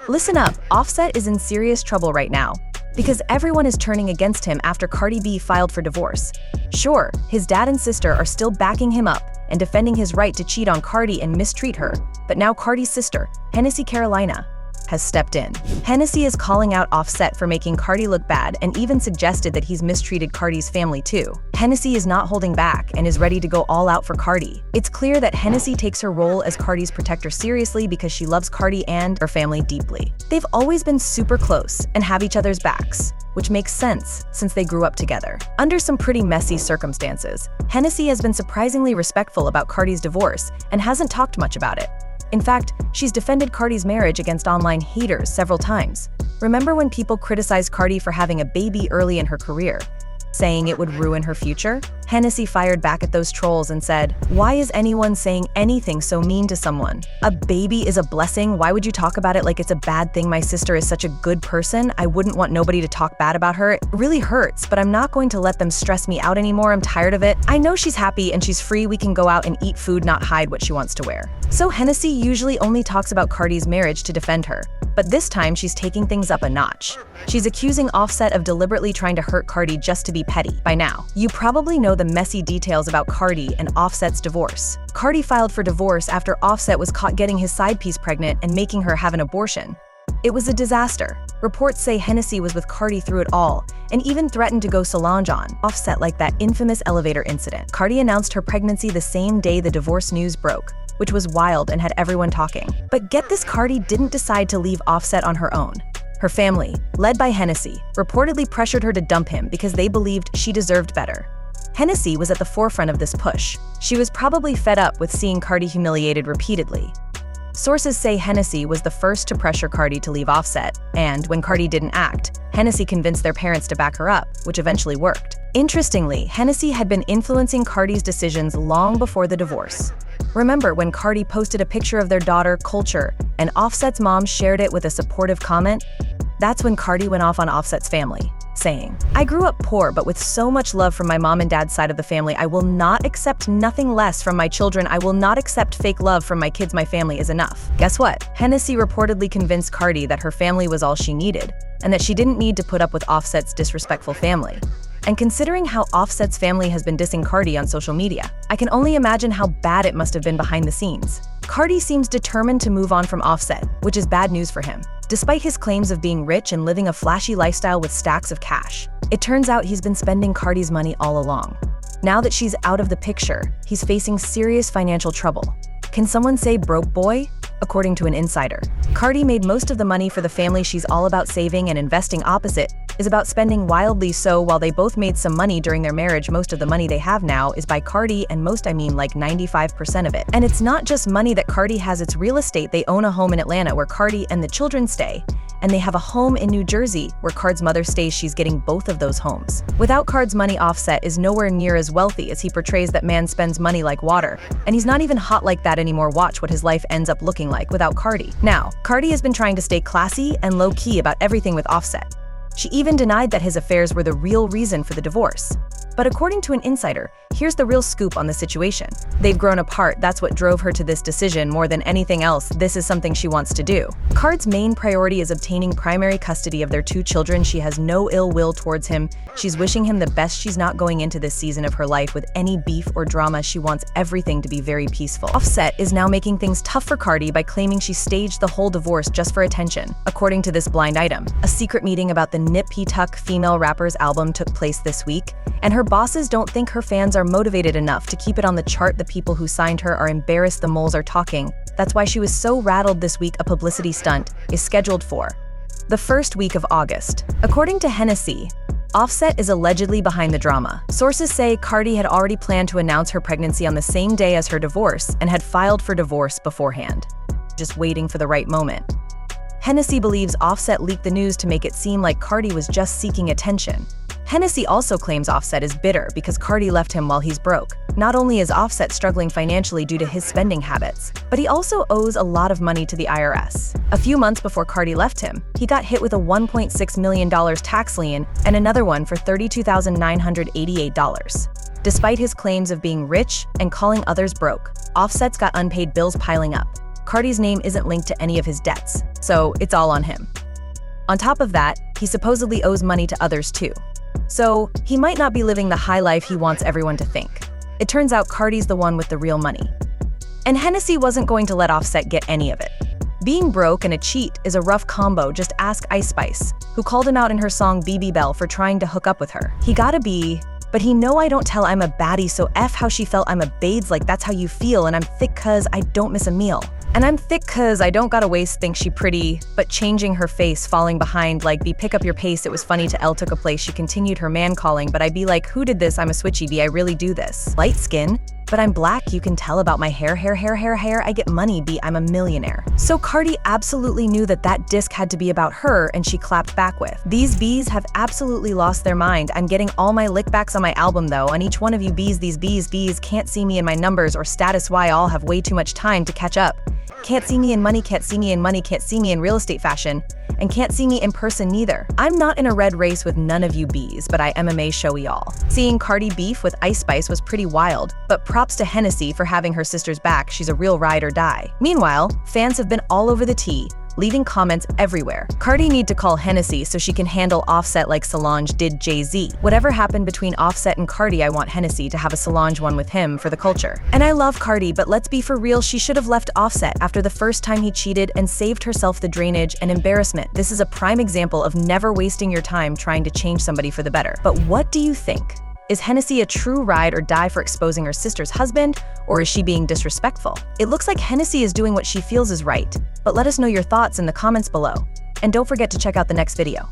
Listen up, Offset is in serious trouble right now because everyone is turning against him after Cardi B filed for divorce. Sure, his dad and sister are still backing him up and defending his right to cheat on Cardi and mistreat her, but now Cardi's sister, Hennessy Carolina, has stepped in. Hennessy is calling out Offset for making Cardi look bad and even suggested that he's mistreated Cardi's family too. Hennessy is not holding back and is ready to go all out for Cardi. It's clear that Hennessy takes her role as Cardi's protector seriously because she loves Cardi and her family deeply. They've always been super close and have each other's backs, which makes sense since they grew up together. Under some pretty messy circumstances, Hennessy has been surprisingly respectful about Cardi's divorce and hasn't talked much about it. In fact, she's defended Cardi's marriage against online haters several times. Remember when people criticized Cardi for having a baby early in her career, saying it would ruin her future? Hennessy fired back at those trolls and said, "Why is anyone saying anything so mean to someone? A baby is a blessing. Why would you talk about it like it's a bad thing? My sister is such a good person. I wouldn't want nobody to talk bad about her. It really hurts, but I'm not going to let them stress me out anymore. I'm tired of it. I know she's happy and she's free. We can go out and eat food, not hide what she wants to wear." So Hennessy usually only talks about Cardi's marriage to defend her, but this time she's taking things up a notch. She's accusing Offset of deliberately trying to hurt Cardi just to be petty. By now, you probably know the messy details about Cardi and Offset's divorce. Cardi filed for divorce after Offset was caught getting his side piece pregnant and making her have an abortion. It was a disaster. Reports say Hennessy was with Cardi through it all and even threatened to go Solange on Offset like that infamous elevator incident. Cardi announced her pregnancy the same day the divorce news broke, which was wild and had everyone talking. But get this, Cardi didn't decide to leave Offset on her own. Her family, led by Hennessy, reportedly pressured her to dump him because they believed she deserved better. Hennessy was at the forefront of this push. She was probably fed up with seeing Cardi humiliated repeatedly. Sources say Hennessy was the first to pressure Cardi to leave Offset, and when Cardi didn't act, Hennessy convinced their parents to back her up, which eventually worked. Interestingly, Hennessy had been influencing Cardi's decisions long before the divorce. Remember when Cardi posted a picture of their daughter, Culture, and Offset's mom shared it with a supportive comment? That's when Cardi went off on Offset's family, saying, "I grew up poor, but with so much love from my mom and dad's side of the family, I will not accept nothing less from my children. I will not accept fake love from my kids. My family is enough." Guess what? Hennessy reportedly convinced Cardi that her family was all she needed, and that she didn't need to put up with Offset's disrespectful family. And considering how Offset's family has been dissing Cardi on social media, I can only imagine how bad it must have been behind the scenes. Cardi seems determined to move on from Offset, which is bad news for him. Despite his claims of being rich and living a flashy lifestyle with stacks of cash, it turns out he's been spending Cardi's money all along. Now that she's out of the picture, he's facing serious financial trouble. Can someone say broke boy? According to an insider, Cardi made most of the money for the family. She's all about saving and investing. Opposite is about spending wildly. So while they both made some money during their marriage, most of the money they have now is by Cardi, and most I mean like 95% of it. And it's not just money that Cardi has, it's real estate. They own a home in Atlanta where Cardi and the children stay, and they have a home in New Jersey where Cardi's mother stays. She's getting both of those homes. Without Cardi's money, Offset is nowhere near as wealthy as he portrays. That man spends money like water, and he's not even hot like that anymore. Watch what his life ends up looking like without Cardi. Now, Cardi has been trying to stay classy and low-key about everything with Offset. She even denied that his affairs were the real reason for the divorce. But according to an insider, here's the real scoop on the situation. They've grown apart. That's what drove her to this decision more than anything else. This is something she wants to do. Cardi's main priority is obtaining primary custody of their 2 children. She has no ill will towards him. She's wishing him the best. She's not going into this season of her life with any beef or drama. She wants everything to be very peaceful. Offset is now making things tough for Cardi by claiming she staged the whole divorce just for attention. According to this blind item, a secret meeting about the Nip Tuck female rapper's album took place this week, and her bosses don't think her fans are motivated enough to keep it on the chart. The people who signed her are embarrassed. The moles are talking. That's why she was so rattled this week. A publicity stunt is scheduled for the first week of August. According to Hennessy, Offset is allegedly behind the drama. Sources say Cardi had already planned to announce her pregnancy on the same day as her divorce and had filed for divorce beforehand, just waiting for the right moment. Hennessy believes Offset leaked the news to make it seem like Cardi was just seeking attention. Hennessy also claims Offset is bitter because Cardi left him while he's broke. Not only is Offset struggling financially due to his spending habits, but he also owes a lot of money to the IRS. A few months before Cardi left him, he got hit with a $1.6 million tax lien and another one for $32,988. Despite his claims of being rich and calling others broke, Offset's got unpaid bills piling up. Cardi's name isn't linked to any of his debts, so it's all on him. On top of that, he supposedly owes money to others too. So he might not be living the high life he wants everyone to think. It turns out Cardi's the one with the real money. And Hennessy wasn't going to let Offset get any of it. Being broke and a cheat is a rough combo, just ask Ice Spice, who called him out in her song BB Bell for trying to hook up with her. He gotta be, but he know I don't tell I'm a baddie, so F how she felt I'm a babes, like that's how you feel, and I'm thick cause I don't miss a meal. And I'm thick cause I don't got a waist, think she pretty, but changing her face, falling behind, like be pick up your pace. It was funny to L took a place, she continued her man calling, but I be like, who did this? I'm a switchy B, I really do this. Light skin, but I'm black, you can tell about my hair, I get money, B, I'm a millionaire. So Cardi absolutely knew that that disc had to be about her, and she clapped back with, these Bs have absolutely lost their mind. I'm getting all my lickbacks on my album though, and each one of you Bs, these Bs can't see me in my numbers or status, why all have way too much time to catch up. Can't see me in money, can't see me in money, can't see me in real estate fashion, and can't see me in person neither. I'm not in a red race with none of you Bs, but I MMA showy all. Seeing Cardi beef with Ice Spice was pretty wild, but props to Hennessy for having her sister's back, she's a real ride or die. Meanwhile, fans have been all over the tea, leaving comments everywhere. Cardi need to call Hennessy so she can handle Offset like Solange did Jay-Z. Whatever happened between Offset and Cardi, I want Hennessy to have a Solange one with him for the culture. And I love Cardi, but let's be for real, she should have left Offset after the first time he cheated and saved herself the drainage and embarrassment. This is a prime example of never wasting your time trying to change somebody for the better. But what do you think? Is Hennessy a true ride or die for exposing her sister's husband, or is she being disrespectful? It looks like Hennessy is doing what she feels is right, but let us know your thoughts in the comments below. And don't forget to check out the next video.